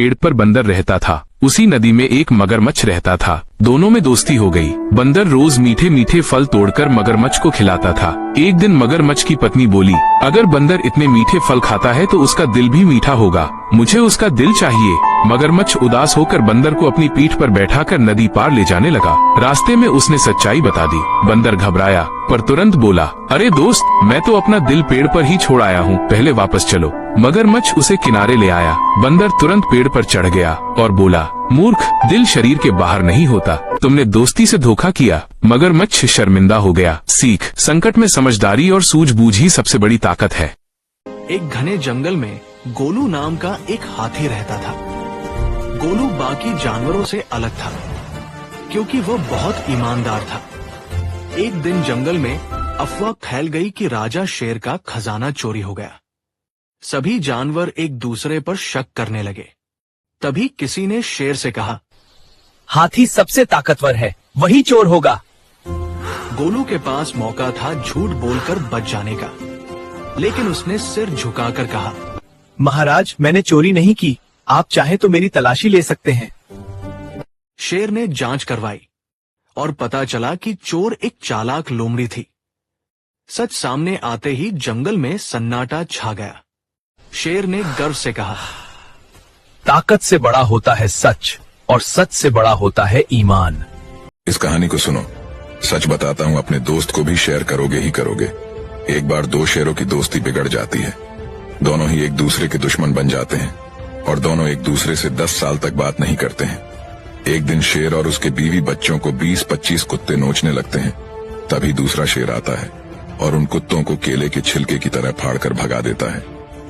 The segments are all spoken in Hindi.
पेड़ पर बंदर रहता था। उसी नदी में एक मगरमच्छ रहता था। दोनों में दोस्ती हो गई। बंदर रोज मीठे मीठे फल तोड़कर मगरमच्छ को खिलाता था। एक दिन मगरमच्छ की पत्नी बोली, अगर बंदर इतने मीठे फल खाता है तो उसका दिल भी मीठा होगा, मुझे उसका दिल चाहिए। मगरमच्छ उदास होकर बंदर को अपनी पीठ पर बैठाकर नदी पार ले जाने लगा। रास्ते में उसने सच्चाई बता दी। बंदर घबराया पर तुरंत बोला, अरे दोस्त, मैं तो अपना दिल पेड़ पर ही छोड़ आया हूँ, पहले वापस चलो। मगरमच्छ उसे किनारे ले आया। बंदर तुरंत पेड़ पर चढ़ गया और बोला, मूर्ख, दिल शरीर के बाहर नहीं होता, तुमने दोस्ती से धोखा किया। मगरमच्छ शर्मिंदा हो गया। सीख, संकट में समझदारी और सूझबूझ ही सबसे बड़ी ताकत है। एक घने जंगल में गोलू नाम का एक हाथी रहता था। गोलू बाकी जानवरों से अलग था क्योंकि वो बहुत ईमानदार था। एक दिन जंगल में अफवाह फैल गई कि राजा शेर का खजाना चोरी हो गया। सभी जानवर एक दूसरे पर शक करने लगे। तभी किसी ने शेर से कहा, हाथी सबसे ताकतवर है, वही चोर होगा। गोलू के पास मौका था झूठ बोलकर बच जाने का, लेकिन उसने सिर झुकाकर कहा, महाराज, मैंने चोरी नहीं की, आप चाहे तो मेरी तलाशी ले सकते हैं। शेर ने जांच करवाई और पता चला कि चोर एक चालाक लोमड़ी थी। सच सामने आते ही जंगल में सन्नाटा छा गया। शेर ने गर्व से कहा, ताकत से बड़ा होता है सच, और सच से बड़ा होता है ईमान। इस कहानी को सुनो। सच बताता हूँ, अपने दोस्त को भी शेयर करोगे ही करोगे। एक बार दो शेरों की दोस्ती बिगड़ जाती है। दोनों ही एक दूसरे के दुश्मन बन जाते हैं और दोनों एक दूसरे से 10 साल तक बात नहीं करते हैं। एक दिन शेर और उसके बीवी बच्चों को 20-25 कुत्ते नोचने लगते हैं। तभी दूसरा शेर आता है और उन कुत्तों को केले के छिलके की तरह फाड़कर भगा देता है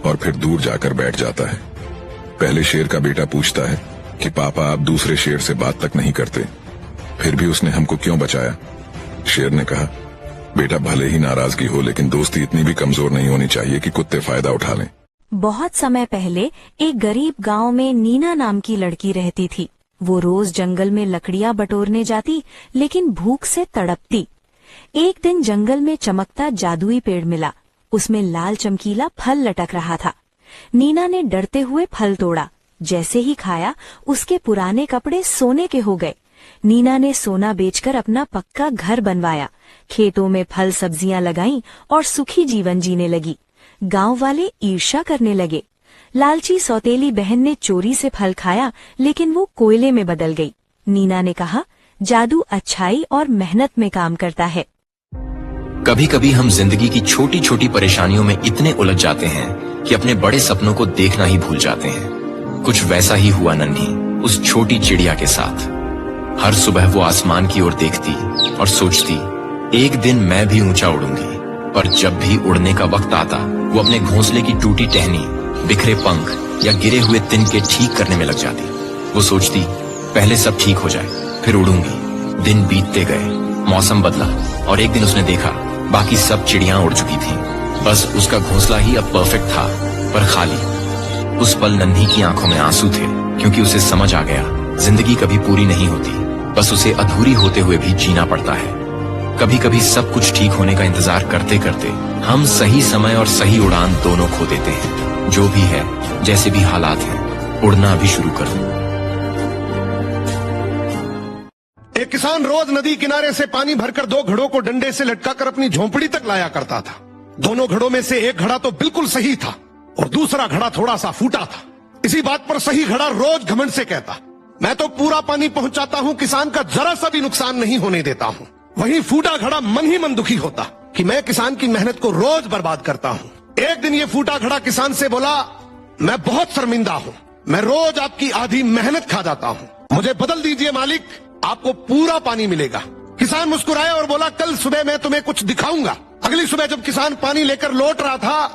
और फिर दूर जाकर बैठ जाता है। पहले शेर का बेटा पूछता है कि पापा, आप दूसरे शेर से बात तक नहीं करते, फिर भी उसने हमको क्यों बचाया? शेर ने कहा, बेटा, भले ही नाराजगी हो, लेकिन दोस्ती इतनी भी कमजोर नहीं होनी चाहिए कि कुत्ते फायदा उठा लें। बहुत समय पहले एक गरीब गांव में नीना नाम की लड़की रहती थी। वो रोज जंगल में लकड़ियां बटोरने जाती, लेकिन भूख से तड़पती। एक दिन जंगल में चमकता जादुई पेड़ मिला। उसमें लाल चमकीला फल लटक रहा था। नीना ने डरते हुए फल तोड़ा। जैसे ही खाया, उसके पुराने कपड़े सोने के हो गए। नीना ने सोना बेचकर अपना पक्का घर बनवाया, खेतों में फल सब्जियां लगाईं और सुखी जीवन जीने लगी। गांव वाले ईर्ष्या करने लगे। लालची सौतेली बहन ने चोरी से फल खाया, लेकिन वो कोयले में बदल गई। नीना ने कहा, जादू अच्छाई और मेहनत में काम करता है। कभी कभी हम जिंदगी की छोटी छोटी परेशानियों में इतने उलझ जाते हैं कि अपने बड़े सपनों को देखना ही भूल जाते हैं। कुछ वैसा ही हुआ नन्ही उस छोटी चिड़िया के साथ। हर सुबह वो आसमान की ओर देखती और सोचती, एक दिन मैं भी ऊंचा उड़ूंगी। पर जब भी उड़ने का वक्त आता, वो अपने घोंसले की टूटी टहनी, बिखरे पंख या गिरे हुए तिनके ठीक करने में लग जाती। वो सोचती, पहले सब ठीक हो जाए, फिर उड़ूंगी। दिन बीतते गए, मौसम बदला और एक दिन उसने देखा बाकी सब चिड़ियां उड़ चुकी थीं। बस उसका घोंसला ही अब परफेक्ट था, पर खाली। उस पल नन्ही की आंखों में आंसू थे, क्योंकि उसे समझ आ गया, जिंदगी कभी पूरी नहीं होती, बस उसे अधूरी होते हुए भी जीना पड़ता है। कभी कभी सब कुछ ठीक होने का इंतजार करते करते हम सही समय और सही उड़ान दोनों खो देते हैं। जो भी है, जैसे भी हालात हैं, उड़ना भी शुरू कर दो। एक किसान रोज नदी किनारे से पानी भरकर 2 घड़ों को डंडे से लटकाकर अपनी झोंपड़ी तक लाया करता था। दोनों घड़ों में से एक घड़ा तो बिल्कुल सही था और दूसरा घड़ा थोड़ा सा फूटा था। इसी बात पर सही घड़ा रोज घमंड से कहता, मैं तो पूरा पानी पहुंचाता हूं, किसान का जरा सा भी नुकसान नहीं होने देता हूं। वहीं फूटा घड़ा मन ही मन दुखी होता कि मैं किसान की मेहनत को रोज बर्बाद करता हूं। एक दिन ये फूटा घड़ा किसान से बोला, मैं बहुत शर्मिंदा हूं, मैं रोज आपकी आधी मेहनत खा जाता हूं, मुझे बदल दीजिए मालिक, आपको पूरा पानी मिलेगा। किसान मुस्कुराया और बोला, कल सुबह मैं तुम्हें कुछ दिखाऊंगा। अगली सुबह जब किसान पानी लेकर लौट रहा था,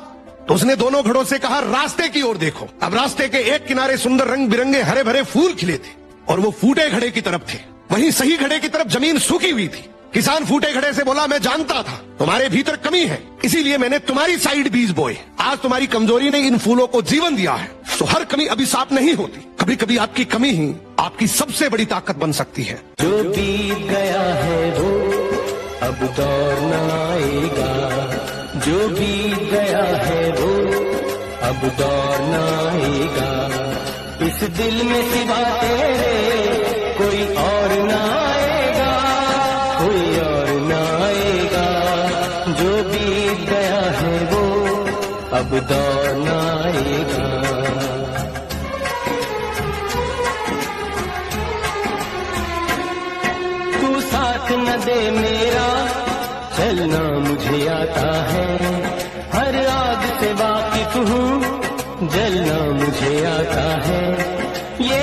तो उसने दोनों घड़ों से कहा, रास्ते की ओर देखो। अब रास्ते के एक किनारे सुंदर रंग बिरंगे हरे भरे फूल खिले थे और वो फूटे घड़े की तरफ थे। वहीं सही घड़े की तरफ जमीन सूखी हुई थी। किसान फूटे घड़े से बोला, मैं जानता था तुम्हारे भीतर कमी है, इसीलिए मैंने तुम्हारी साइड बीज बोए। आज तुम्हारी कमजोरी ने इन फूलों को जीवन दिया है, तो हर कमी अभिशाप नहीं होती। कभी कभी आपकी कमी ही आपकी सबसे बड़ी ताकत बन सकती है। जो बीत गया है वो अब दौर न आएगा, जो बीत गया है वो अब दौर न आएगा। इस इस दिल में सिवा तेरे कोई और ना आएगा, कोई और ना आएगा। जो बीत गया है वो अब दौर ना आएगा। तू साथ न दे मेरा, चलना मुझे आता है। हर आग से वाकिफ हूँ, जलना मुझे आता है। ये